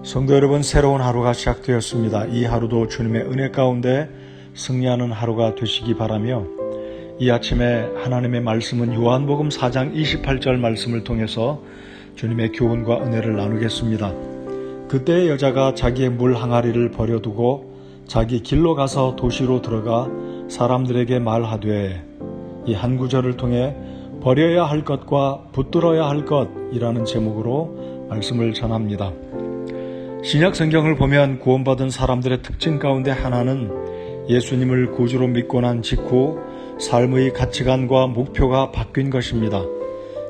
성도 여러분, 새로운 하루가 시작되었습니다. 이 하루도 주님의 은혜 가운데 승리하는 하루가 되시기 바라며, 이 아침에 하나님의 말씀은 요한복음 4장 28절 말씀을 통해서 주님의 교훈과 은혜를 나누겠습니다. 그때의 여자가 자기의 물 항아리를 버려두고 자기 길로 가서 도시로 들어가 사람들에게 말하되, 이 한 구절을 통해 버려야 할 것과 붙들어야 할 것이라는 제목으로 말씀을 전합니다. 신약 성경을 보면 구원받은 사람들의 특징 가운데 하나는 예수님을 구주로 믿고 난 직후 삶의 가치관과 목표가 바뀐 것입니다.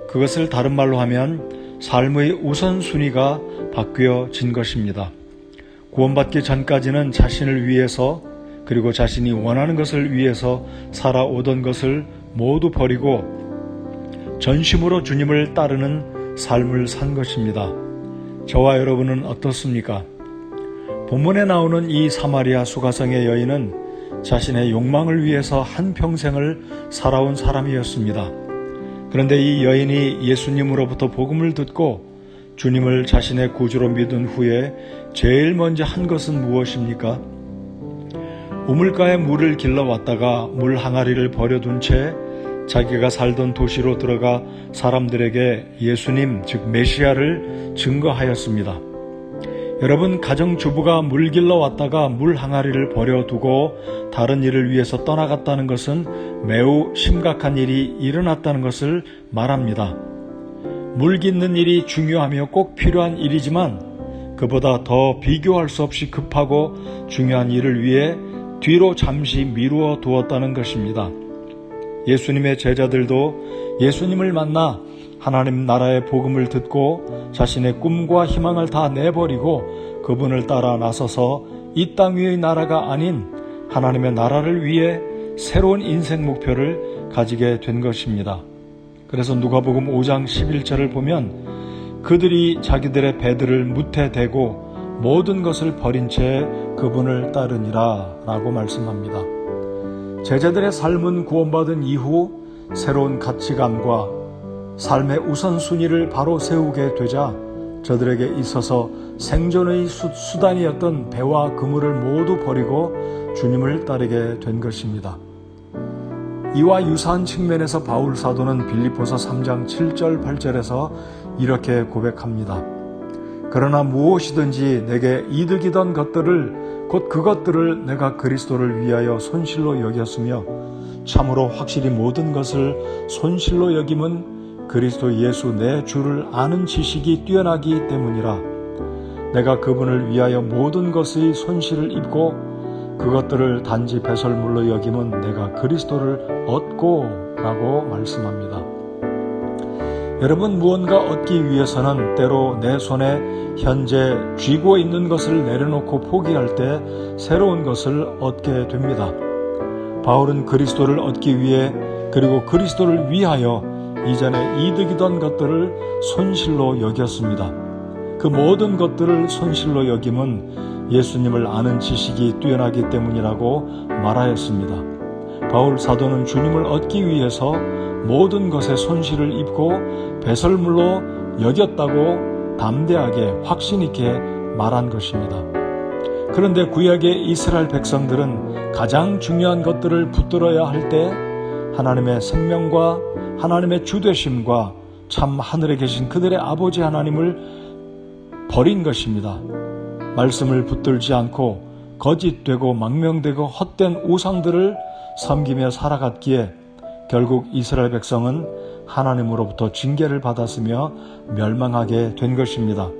그것을 다른 말로 하면 삶의 우선순위가 바뀌어진 것입니다. 구원받기 전까지는 자신을 위해서, 그리고 자신이 원하는 것을 위해서 살아오던 것을 모두 버리고 전심으로 주님을 따르는 삶을 산 것입니다. 저와 여러분은 어떻습니까? 본문에 나오는 이 사마리아 수가성의 여인은 자신의 욕망을 위해서 한평생을 살아온 사람이었습니다. 그런데 이 여인이 예수님으로부터 복음을 듣고 주님을 자신의 구주로 믿은 후에 제일 먼저 한 것은 무엇입니까? 우물가에 물을 길러왔다가 물 항아리를 버려둔 채 자기가 살던 도시로 들어가 사람들에게 예수님, 즉 메시아를 증거하였습니다. 여러분, 가정주부가 물 길러왔다가 물 항아리를 버려두고 다른 일을 위해서 떠나갔다는 것은 매우 심각한 일이 일어났다는 것을 말합니다. 물 깃는 일이 중요하며 꼭 필요한 일이지만 그보다 더 비교할 수 없이 급하고 중요한 일을 위해 뒤로 잠시 미루어 두었다는 것입니다. 예수님의 제자들도 예수님을 만나 하나님 나라의 복음을 듣고 자신의 꿈과 희망을 다 내버리고 그분을 따라 나서서 이 땅 위의 나라가 아닌 하나님의 나라를 위해 새로운 인생 목표를 가지게 된 것입니다. 그래서 누가복음 5장 11절을 보면 그들이 자기들의 배들을 무태 대고 모든 것을 버린 채 그분을 따르니라 라고 말씀합니다. 제자들의 삶은 구원받은 이후 새로운 가치관과 삶의 우선순위를 바로 세우게 되자 저들에게 있어서 생존의 수단이었던 배와 그물을 모두 버리고 주님을 따르게 된 것입니다. 이와 유사한 측면에서 바울 사도는 빌립보서 3장 7절 8절에서 이렇게 고백합니다. 그러나 무엇이든지 내게 이득이던 것들을 곧 그것들을 내가 그리스도를 위하여 손실로 여겼으며 참으로 확실히 모든 것을 손실로 여김은 그리스도 예수 내 주를 아는 지식이 뛰어나기 때문이라. 내가 그분을 위하여 모든 것의 손실을 입고 그것들을 단지 배설물로 여김은 내가 그리스도를 얻고 라고 말씀합니다. 여러분, 무언가 얻기 위해서는 때로 내 손에 현재 쥐고 있는 것을 내려놓고 포기할 때 새로운 것을 얻게 됩니다. 바울은 그리스도를 얻기 위해, 그리고 그리스도를 위하여 이전에 이득이던 것들을 손실로 여겼습니다. 그 모든 것들을 손실로 여김은 예수님을 아는 지식이 뛰어나기 때문이라고 말하였습니다. 바울 사도는 주님을 얻기 위해서 모든 것에 손실을 입고 배설물로 여겼다고 담대하게 확신 있게 말한 것입니다. 그런데 구약의 이스라엘 백성들은 가장 중요한 것들을 붙들어야 할 때 하나님의 생명과 하나님의 주되심과 참 하늘에 계신 그들의 아버지 하나님을 버린 것입니다. 말씀을 붙들지 않고 거짓되고 망명되고 헛된 우상들을 섬기며 살아갔기에 결국 이스라엘 백성은 하나님으로부터 징계를 받았으며 멸망하게 된 것입니다.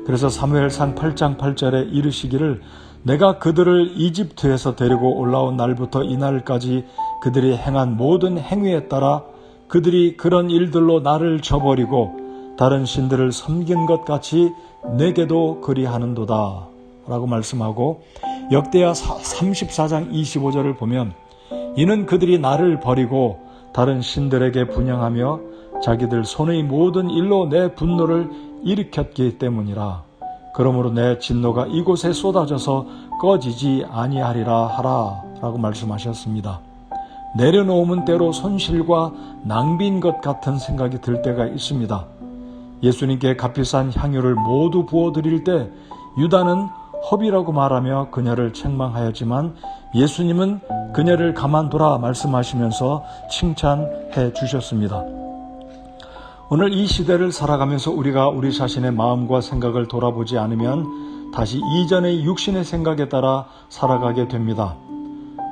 그래서 사무엘상 8장 8절에 이르시기를 내가 그들을 이집트에서 데리고 올라온 날부터 이날까지 그들이 행한 모든 행위에 따라 그들이 그런 일들로 나를 저버리고 다른 신들을 섬긴 것 같이 내게도 그리하는도다 라고 말씀하고, 역대하 34장 25절을 보면 이는 그들이 나를 버리고 다른 신들에게 분향하며 자기들 손의 모든 일로 내 분노를 일으켰기 때문이라. 그러므로 내 진노가 이곳에 쏟아져서 꺼지지 아니하리라 하라 라고 말씀하셨습니다. 내려놓으면 때로 손실과 낭비인 것 같은 생각이 들 때가 있습니다. 예수님께 값비싼 향유를 모두 부어드릴 때 유다는 허비라고 말하며 그녀를 책망하였지만 예수님은 그녀를 가만두라 말씀하시면서 칭찬해 주셨습니다. 오늘 이 시대를 살아가면서 우리가 우리 자신의 마음과 생각을 돌아보지 않으면 다시 이전의 육신의 생각에 따라 살아가게 됩니다.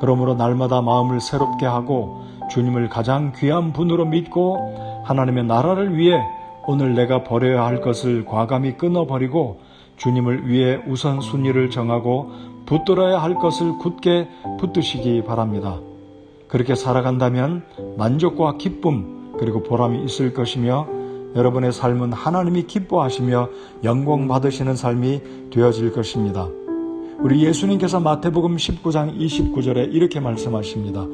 그러므로 날마다 마음을 새롭게 하고 주님을 가장 귀한 분으로 믿고 하나님의 나라를 위해 오늘 내가 버려야 할 것을 과감히 끊어버리고 주님을 위해 우선순위를 정하고 붙들어야 할 것을 굳게 붙드시기 바랍니다. 그렇게 살아간다면 만족과 기쁨 그리고 보람이 있을 것이며 여러분의 삶은 하나님이 기뻐하시며 영광 받으시는 삶이 되어질 것입니다. 우리 예수님께서 마태복음 19장 29절에 이렇게 말씀하십니다.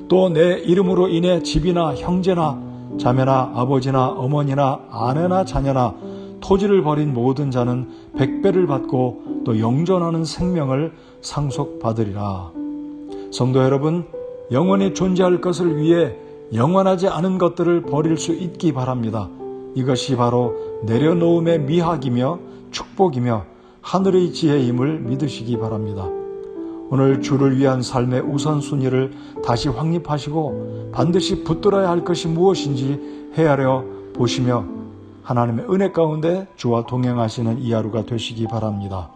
또 내 이름으로 인해 집이나 형제나 자매나 아버지나 어머니나 아내나 자녀나 토지를 버린 모든 자는 100배를 받고 또 영존하는 생명을 상속받으리라. 성도 여러분, 영원히 존재할 것을 위해 영원하지 않은 것들을 버릴 수 있기 바랍니다. 이것이 바로 내려놓음의 미학이며 축복이며 하늘의 지혜임을 믿으시기 바랍니다. 오늘 주를 위한 삶의 우선순위를 다시 확립하시고 반드시 붙들어야 할 것이 무엇인지 헤아려 보시며 하나님의 은혜 가운데 주와 동행하시는 이 하루가 되시기 바랍니다.